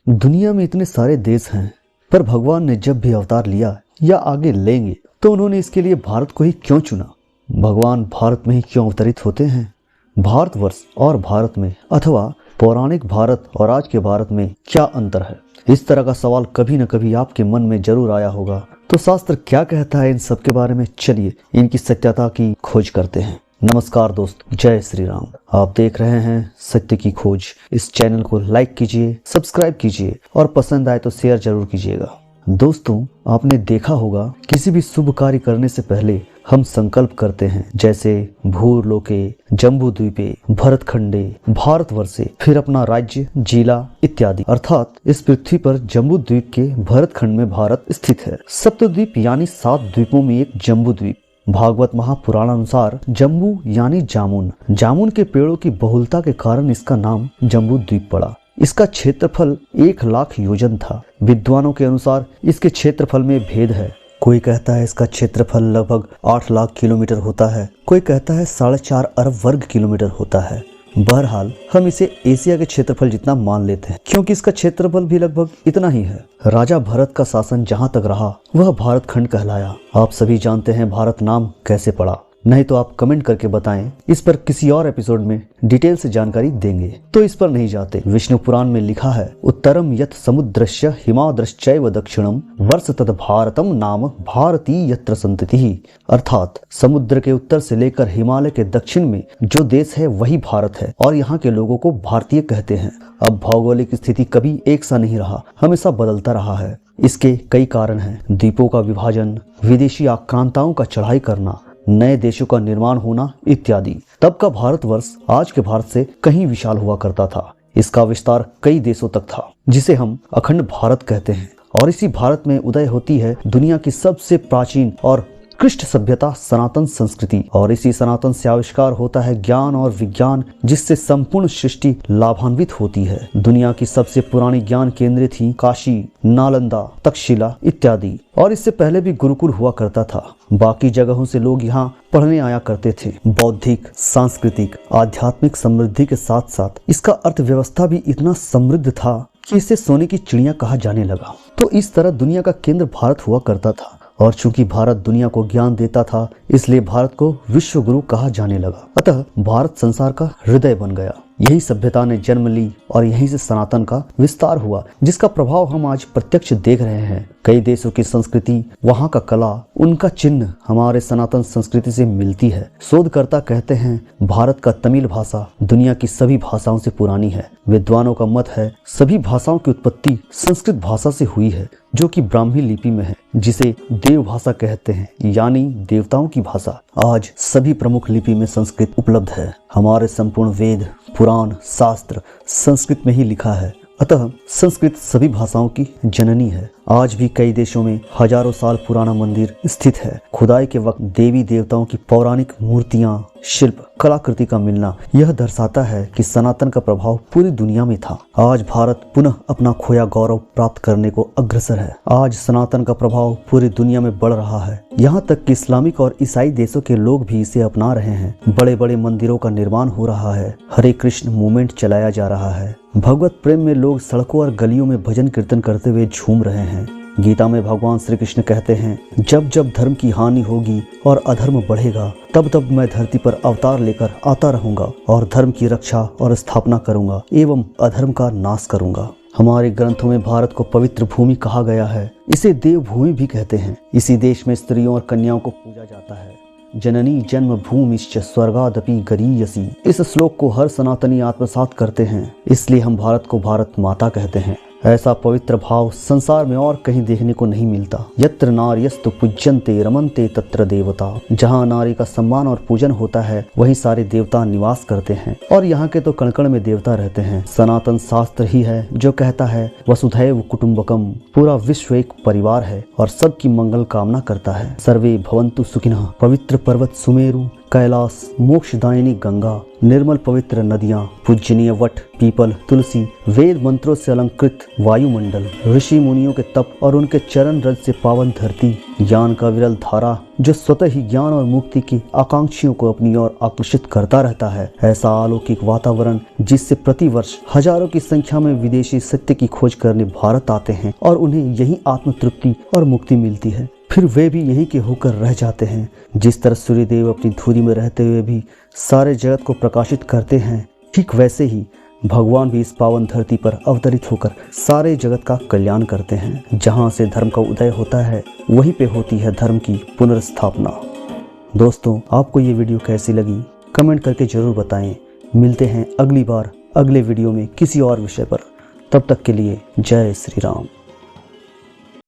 दुनिया में इतने सारे देश हैं, पर भगवान ने जब भी अवतार लिया या आगे लेंगे तो उन्होंने इसके लिए भारत को ही क्यों चुना? भगवान भारत में ही क्यों अवतरित होते हैं? भारतवर्ष और भारत में अथवा पौराणिक भारत और आज के भारत में क्या अंतर है? इस तरह का सवाल कभी न कभी आपके मन में जरूर आया होगा। तो शास्त्र क्या कहता है इन सब के बारे में, चलिए इनकी सत्यता की खोज करते हैं। नमस्कार दोस्तों, जय श्री राम। आप देख रहे हैं सत्य की खोज। इस चैनल को लाइक कीजिए, सब्सक्राइब कीजिए और पसंद आए तो शेयर जरूर कीजिएगा। दोस्तों, आपने देखा होगा किसी भी शुभ कार्य करने से पहले हम संकल्प करते हैं, जैसे भूरलोके, जम्बूद्वीपे, भरतखंडे, भारतवर्षे, फिर अपना राज्य, जिला इत्यादि। अर्थात इस पृथ्वी पर जम्बूद्वीप के भरतखंड में भारत स्थित है। सप्तद्वीप यानी 7 द्वीपों में एक जम्बूद्वीप। भागवत महापुराण अनुसार जम्बू यानी जामुन, जामुन के पेड़ों की बहुलता के कारण इसका नाम जम्बूद्वीप पड़ा। इसका क्षेत्रफल 1,00,000 योजन था। विद्वानों के अनुसार इसके क्षेत्रफल में भेद है। कोई कहता है इसका क्षेत्रफल लगभग 8 लाख किलोमीटर होता है, कोई कहता है 4.5 अरब वर्ग किलोमीटर होता है। बहरहाल हम इसे एशिया के क्षेत्रफल जितना मान लेते हैं, क्योंकि इसका क्षेत्रफल भी लगभग इतना ही है। राजा भरत का शासन जहाँ तक रहा वह भारत खंड कहलाया। आप सभी जानते हैं भारत नाम कैसे पड़ा, नहीं तो आप कमेंट करके बताएं। इस पर किसी और एपिसोड में डिटेल से जानकारी देंगे, तो इस पर नहीं जाते। विष्णु पुराण में लिखा है, उत्तरम यत समुद्रस्य हिमाद्रश्चैव दक्षिणम वर्ष तद भारतम नाम भारती यत्र संततिः। अर्थात समुद्र के उत्तर से लेकर हिमालय के दक्षिण में जो देश है वही भारत है और यहाँ के लोगों को भारतीय कहते हैं। अब भौगोलिक स्थिति कभी एक सा नहीं रहा, हमेशा बदलता रहा है। इसके कई कारण हैं। द्वीपों का विभाजन, विदेशी आक्रांताओं का चढ़ाई करना, नए देशों का निर्माण होना इत्यादि। तब का भारतवर्ष आज के भारत से कहीं विशाल हुआ करता था। इसका विस्तार कई देशों तक था, जिसे हम अखंड भारत कहते हैं। और इसी भारत में उदय होती है दुनिया की सबसे प्राचीन और उत्कृष्ट सभ्यता सनातन संस्कृति। और इसी सनातन से आविष्कार होता है ज्ञान और विज्ञान, जिससे संपूर्ण सृष्टि लाभान्वित होती है। दुनिया की सबसे पुरानी ज्ञान केंद्र थी काशी, नालंदा, तक्षशिला इत्यादि। और इससे पहले भी गुरुकुल हुआ करता था। बाकी जगहों से लोग यहाँ पढ़ने आया करते थे। बौद्धिक, सांस्कृतिक, आध्यात्मिक समृद्धि के साथ साथ इसका अर्थव्यवस्था भी इतना समृद्ध था कि इसे सोने की चिड़िया कहा जाने लगा। तो इस तरह दुनिया का केंद्र भारत हुआ करता था। और चूंकि भारत दुनिया को ज्ञान देता था, इसलिए भारत को विश्व गुरु कहा जाने लगा। अतः भारत संसार का हृदय बन गया। यही सभ्यता ने जन्म ली और यहीं से सनातन का विस्तार हुआ, जिसका प्रभाव हम आज प्रत्यक्ष देख रहे हैं। कई देशों की संस्कृति, वहाँ का कला, उनका चिन्ह हमारे सनातन संस्कृति से मिलती है। शोधकर्ता कहते हैं भारत का तमिल भाषा दुनिया की सभी भाषाओं से पुरानी है। विद्वानों का मत है सभी भाषाओं की उत्पत्ति संस्कृत भाषा से हुई है, जो कि ब्राह्मी लिपि में है, जिसे देव भाषा कहते हैं, यानी देवताओं की भाषा। आज सभी प्रमुख लिपि में संस्कृत उपलब्ध है। हमारे संपूर्ण वेद, पुराण, शास्त्र संस्कृत में ही लिखा है। अतः संस्कृत सभी भाषाओं की जननी है। आज भी कई देशों में हजारों साल पुराना मंदिर स्थित है। खुदाई के वक्त देवी देवताओं की पौराणिक मूर्तियां, शिल्प, कलाकृति का मिलना यह दर्शाता है कि सनातन का प्रभाव पूरी दुनिया में था। आज भारत पुनः अपना खोया गौरव प्राप्त करने को अग्रसर है। आज सनातन का प्रभाव पूरी दुनिया में बढ़ रहा है। यहाँ तक कि इस्लामिक और ईसाई देशों के लोग भी इसे अपना रहे हैं। बड़े बड़े मंदिरों का निर्माण हो रहा है। हरे कृष्ण मूवमेंट चलाया जा रहा है। भगवत प्रेम में लोग सड़कों और गलियों में भजन कीर्तन करते हुए झूम रहे हैं। गीता में भगवान श्री कृष्ण कहते हैं, जब जब धर्म की हानि होगी और अधर्म बढ़ेगा, तब तब मैं धरती पर अवतार लेकर आता रहूंगा और धर्म की रक्षा और स्थापना करूंगा एवं अधर्म का नाश करूंगा। हमारे ग्रंथों में भारत को पवित्र भूमि कहा गया है। इसे देव भूमि भी कहते हैं। इसी देश में स्त्रियों और कन्याओं को पूजा जाता है। जननी जन्म भूमिश्च स्वर्गादपि गरीयसी। इस श्लोक को हर सनातनी आत्मसात करते हैं, इसलिए हम भारत को भारत माता कहते हैं। ऐसा पवित्र भाव संसार में और कहीं देखने को नहीं मिलता। यत्र नार्यस्तु पूज्यन्ते रमन्ते तत्र देवता। जहाँ नारी का सम्मान और पूजन होता है, वहीं सारे देवता निवास करते हैं। और यहाँ के तो कण कण में देवता रहते हैं। सनातन शास्त्र ही है जो कहता है वसुधैव कुटुम्बकम, पूरा विश्व एक परिवार है और सबकी मंगल कामना करता है। सर्वे भवन्तु सुखिनः। पवित्र पर्वत सुमेरु कैलाश, मोक्षदायिनी गंगा, निर्मल पवित्र नदियाँ, पूजनीय वट, पीपल, तुलसी, वेद मंत्रों से अलंकृत वायुमंडल, ऋषि मुनियों के तप और उनके चरण रज से पावन धरती, ज्ञान का विरल धारा जो स्वतः ही ज्ञान और मुक्ति की आकांक्षियों को अपनी ओर आकर्षित करता रहता है। ऐसा अलौकिक वातावरण जिससे प्रतिवर्ष हजारों की संख्या में विदेशी सत्य की खोज करने भारत आते हैं और उन्हें यही आत्म तृप्ति और मुक्ति मिलती है। फिर वे भी यहीं के होकर रह जाते हैं। जिस तरह सूर्यदेव अपनी धुरी में रहते हुए भी सारे जगत को प्रकाशित करते हैं, ठीक वैसे ही भगवान भी इस पावन धरती पर अवतरित होकर सारे जगत का कल्याण करते हैं। जहाँ से धर्म का उदय होता है वहीं पे होती है धर्म की पुनर्स्थापना। दोस्तों, आपको ये वीडियो कैसी लगी कमेंट करके जरूर बताएं। मिलते हैं अगली बार अगले वीडियो में किसी और विषय पर। तब तक के लिए जय श्री राम।